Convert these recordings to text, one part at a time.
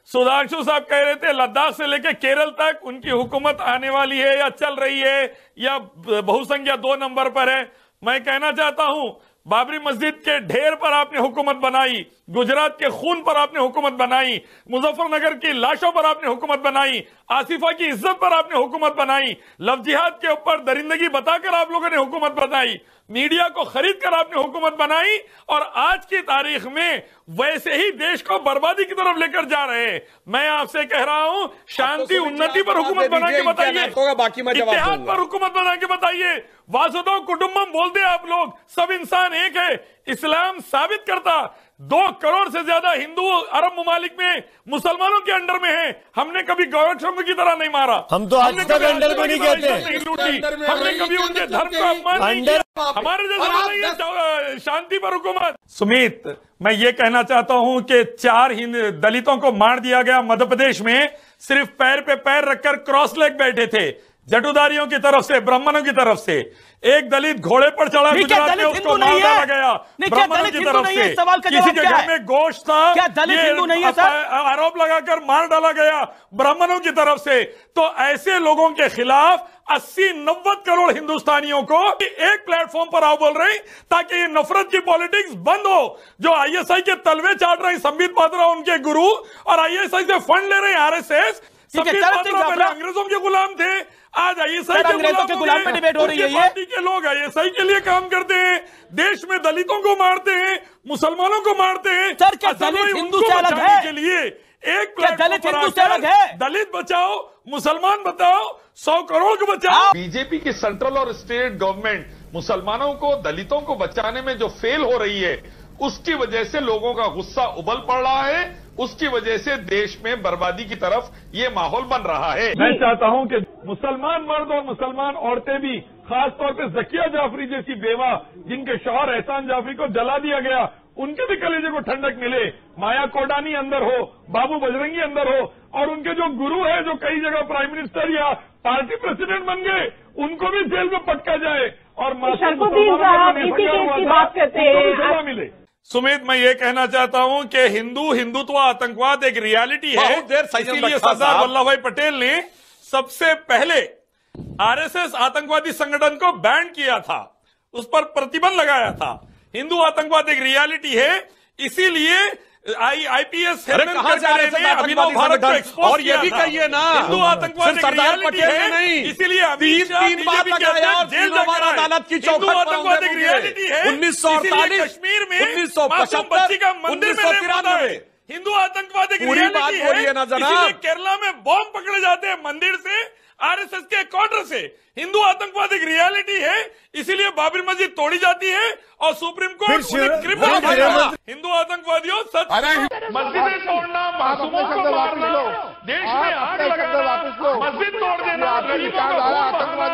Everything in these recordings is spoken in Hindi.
सुधांशु साहब कह रहे थे लद्दाख से लेकर केरल तक उनकी हुकूमत आने वाली है या चल रही है या बहुसंख्या 2 नंबर पर है। मैं कहना चाहता हूं, बाबरी मस्जिद के ढेर पर आपने हुकूमत बनाई, गुजरात के खून पर आपने हुकूमत बनाई, मुजफ्फरनगर की लाशों पर आपने हुकूमत बनाई, आसिफा की इज्जत पर आपने हुकूमत बनाई, लव जिहाद के ऊपर दरिंदगी बताकर आप लोगों ने हुकूमत बनाई, मीडिया को खरीद कर आपने हुकूमत बनाई और आज की तारीख में वैसे ही देश को बर्बादी की तरफ लेकर जा रहे हैं। मैं आपसे कह रहा हूं, शांति उन्नति पर हुकूमत बना के बताइए, इत्तेहाद पर हुकूमत बना के बताइए, वासुदेव कुटुंबम बोलते आप लोग, सब इंसान एक है। इस्लाम साबित करता 2 करोड़ से ज्यादा हिंदू अरब ममालिक में मुसलमानों के अंडर में है। हमने कभी गौरक्षों की तरह नहीं मारा, हम तो आज तक अंडर में नहीं कहते, हमने कभी उनके धर्म का अपमान नहीं किया। हमारे जैसा नहीं है शांति पर हुकूमत। सुमित, मैं ये कहना चाहता हूं कि 4 दलितों को मार दिया गया मध्य प्रदेश में, सिर्फ पैर पे पैर रखकर क्रॉस लेग बैठे थे, जटुदारियों की तरफ से, ब्राह्मणों की तरफ से। एक दलित घोड़े पर चढ़ा गुजरात में, उसको मार डाला गया ब्राह्मणों की तरफ से। किसी के घर में गोश्त था, आरोप लगाकर मार डाला गया ब्राह्मणों की तरफ से। तो ऐसे लोगों के खिलाफ 80-90 करोड़ हिंदुस्तानियों को एक प्लेटफॉर्म पर आओ बोल रहे हैं ताकि ये नफरत की पॉलिटिक्स बंद हो। जो आईएसआई के तलवे चाट रहे हैं संबित पात्रा, उनके गुरु, और आईएसआई से फंड ले रहे हैं आरएसएस। संबित पात्रा पहले अंग्रेजों के गुलाम थे, आज आईएसआई के गुलाम पे डिबेट हो रही है। पार्टी के लोग आईएसआई के लिए काम करते हैं, देश में दलितों को मारते हैं, मुसलमानों को मारते हैं। सर, क्या दलित हिंदू से अलग है? के लिए एक दलित हिंदू से अलग है? दलित बचाओ, मुसलमान बचाओ, 100 करोड़ को बचाओ। बीजेपी की सेंट्रल और स्टेट गवर्नमेंट मुसलमानों को, दलितों को बचाने में जो फेल हो रही है, उसकी वजह से लोगों का गुस्सा उबल पड़ रहा है, उसकी वजह से देश में बर्बादी की तरफ ये माहौल बन रहा है। मैं चाहता हूं कि मुसलमान मर्द और मुसलमान औरतें भी, खासतौर पे जकिया जाफरी जैसी बेवा जिनके शौहर एहसान जाफरी को जला दिया गया, उनके भी कलेजे को ठंडक मिले। माया कोडानी अंदर हो, बाबू बजरंगी अंदर हो, और उनके जो गुरु है, जो कई जगह प्राइम मिनिस्टर या पार्टी प्रेसिडेंट बन गए, उनको भी जेल में पटका जाए और मासूम मुसलमानों को मिले। सुमित, मैं ये कहना चाहता हूं कि हिंदुत्व आतंकवाद एक रियलिटी है। इसीलिए सरदार वल्लभ भाई पटेल ने सबसे पहले आरएसएस आतंकवादी संगठन को बैन किया था, उस पर प्रतिबंध लगाया था। हिंदू आतंकवाद एक रियलिटी है, इसीलिए आईपीएस अभिनव भारत को एक्सपोज और ये भी कहिए ना, हिंदू आतंकवाद सरदार पटेल ने नहीं, इसीलिए 3 बार लगाया और जेल अदालत की चौखट पर आतंकवाद एक रियलिटी है। 1948, कश्मीर में 1975, का मंदिर में 1993 हिंदू आतंकवाद एक रियलिटी है। केरला में बॉम्ब पकड़े जाते हैं मंदिर से, आरएसएस के क्वार्टर से। हिंदू आतंकवाद एक रियलिटी है, इसीलिए बाबरी मस्जिद तोड़ी जाती है और सुप्रीम कोर्ट हिंदू आतंकवादियों मस्जिदें तोड़ना, मासूमों को मारना, देश में आग लगाना, मस्जिद तोड़ देना,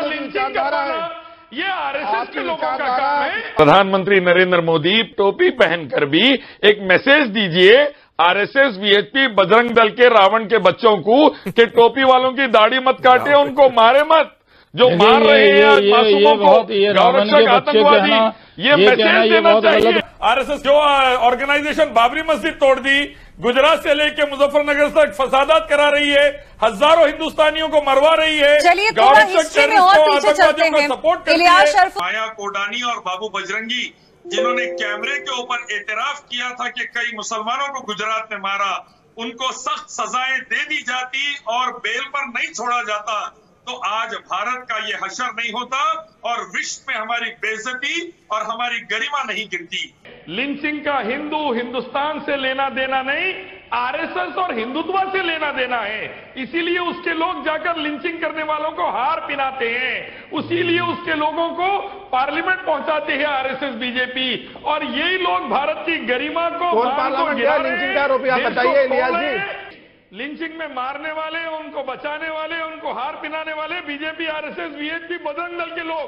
लिंचिंग करना, ये आरएसएस के लोगों का काम है। प्रधानमंत्री नरेंद्र मोदी टोपी पहनकर भी एक मैसेज दीजिए आरएसएस, वीएचपी, बजरंग दल के रावण के बच्चों को कि टोपी वालों की दाढ़ी मत काटे, उनको मारे मत। जो मार रहे हैं मासूमों को, गौरक्षक आतंकवादी, ये मैसेज देना चाहिए। आरएसएस जो ऑर्गेनाइजेशन बाबरी मस्जिद तोड़ दी, गुजरात से लेकर मुजफ्फरनगर तक फसादात करा रही है, हजारों हिंदुस्तानियों को मरवा रही है, गौरक्षक आतंकवादियों को सपोर्ट कर रही है। माया कोडानी और बाबू बजरंगी, जिन्होंने कैमरे के ऊपर एतराफ किया था कि कई मुसलमानों को गुजरात में मारा, उनको सख्त सजाएं दे दी जाती और बेल पर नहीं छोड़ा जाता, तो आज भारत का ये हशर नहीं होता और विश्व में हमारी बेइज्जती और हमारी गरिमा नहीं गिरती। लिंचिंग का हिंदुस्तान से लेना देना नहीं, आरएसएस और हिंदुत्व से लेना देना है। इसीलिए उसके लोग जाकर लिंचिंग करने वालों को हार पिनाते हैं, इसीलिए उसके लोगों को पार्लियामेंट पहुंचाते हैं आरएसएस, बीजेपी, और यही लोग भारत की गरिमा को लिंचिंग का आरोपी आप बताइए इलियास जी। लिंचिंग में मारने वाले, उनको बचाने वाले, उनको हार पिनाने वाले BJP, RSS, VHP, Bajrang Dal के लोग।